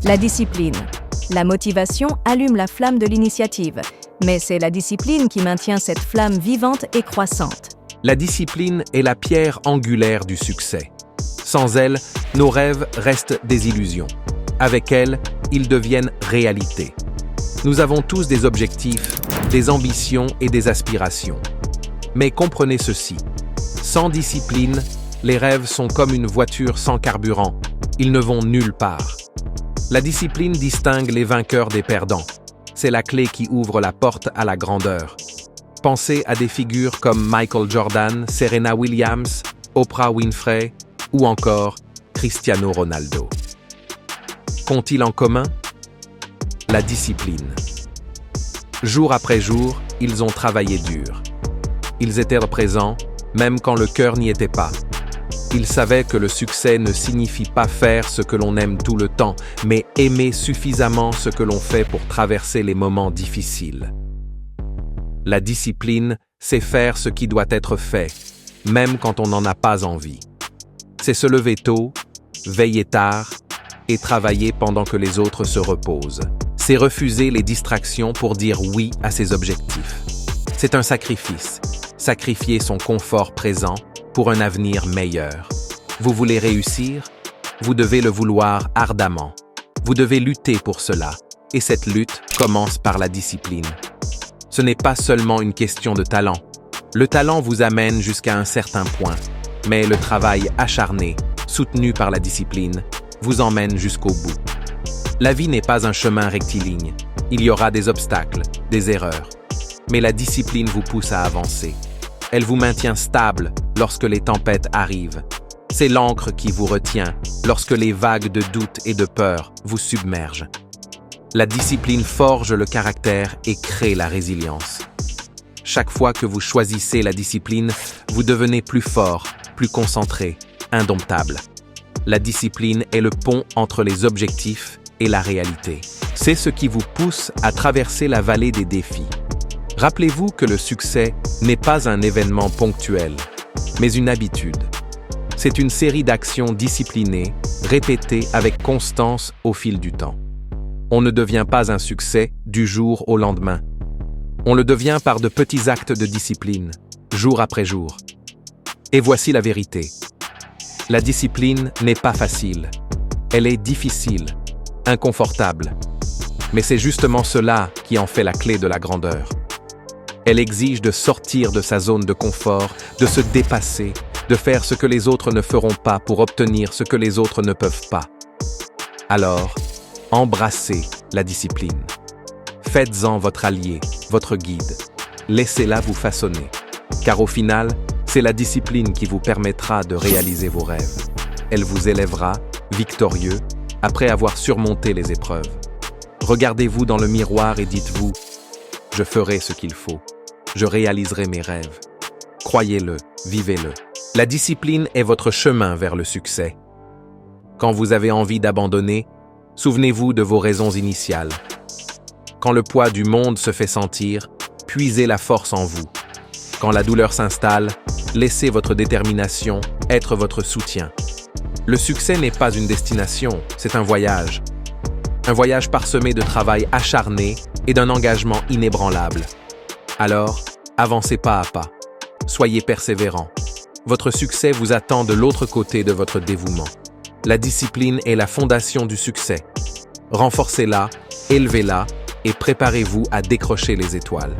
La discipline. La motivation allume la flamme de l'initiative, mais c'est la discipline qui maintient cette flamme vivante et croissante. La discipline est la pierre angulaire du succès. Sans elle, nos rêves restent des illusions. Avec elle, ils deviennent réalité. Nous avons tous des objectifs, des ambitions et des aspirations. Mais comprenez ceci, sans discipline, les rêves sont comme une voiture sans carburant, ils ne vont nulle part. La discipline distingue les vainqueurs des perdants. C'est la clé qui ouvre la porte à la grandeur. Pensez à des figures comme Michael Jordan, Serena Williams, Oprah Winfrey ou encore Cristiano Ronaldo. Qu'ont-ils en commun? La discipline. Jour après jour, ils ont travaillé dur. Ils étaient présents, même quand le cœur n'y était pas. Ils savaient que le succès ne signifie pas faire ce que l'on aime tout le temps, mais aimer suffisamment ce que l'on fait pour traverser les moments difficiles. La discipline, c'est faire ce qui doit être fait, même quand on n'en a pas envie. C'est se lever tôt, veiller tard et travailler pendant que les autres se reposent. C'est refuser les distractions pour dire oui à ses objectifs. C'est un sacrifice, sacrifier son confort présent pour un avenir meilleur. Vous voulez réussir? Vous devez le vouloir ardemment. Vous devez lutter pour cela, et cette lutte commence par la discipline. Ce n'est pas seulement une question de talent. Le talent vous amène jusqu'à un certain point, mais le travail acharné, soutenu par la discipline, vous emmène jusqu'au bout. La vie n'est pas un chemin rectiligne. Il y aura des obstacles, des erreurs. Mais la discipline vous pousse à avancer. Elle vous maintient stable lorsque les tempêtes arrivent. C'est l'encre qui vous retient lorsque les vagues de doute et de peur vous submergent. La discipline forge le caractère et crée la résilience. Chaque fois que vous choisissez la discipline, vous devenez plus fort, plus concentré, indomptable. La discipline est le pont entre les objectifs et la réalité. C'est ce qui vous pousse à traverser la vallée des défis. Rappelez-vous que le succès n'est pas un événement ponctuel, mais une habitude. C'est une série d'actions disciplinées, répétées avec constance au fil du temps. On ne devient pas un succès du jour au lendemain. On le devient par de petits actes de discipline, jour après jour. Et voici la vérité. La discipline n'est pas facile. Elle est difficile, inconfortable. Mais c'est justement cela qui en fait la clé de la grandeur. Elle exige de sortir de sa zone de confort, de se dépasser, de faire ce que les autres ne feront pas pour obtenir ce que les autres ne peuvent pas. Alors, embrassez la discipline. Faites-en votre allié, votre guide. Laissez-la vous façonner. Car au final, c'est la discipline qui vous permettra de réaliser vos rêves. Elle vous élèvera, victorieux, après avoir surmonté les épreuves. Regardez-vous dans le miroir et dites-vous « Je ferai ce qu'il faut. Je réaliserai mes rêves. » Croyez-le, vivez-le. La discipline est votre chemin vers le succès. Quand vous avez envie d'abandonner, souvenez-vous de vos raisons initiales. Quand le poids du monde se fait sentir, puisez la force en vous. Quand la douleur s'installe, laissez votre détermination être votre soutien. Le succès n'est pas une destination, c'est un voyage. Un voyage parsemé de travail acharné et d'un engagement inébranlable. Alors, avancez pas à pas. Soyez persévérant. Votre succès vous attend de l'autre côté de votre dévouement. La discipline est la fondation du succès. Renforcez-la, élevez-la et préparez-vous à décrocher les étoiles.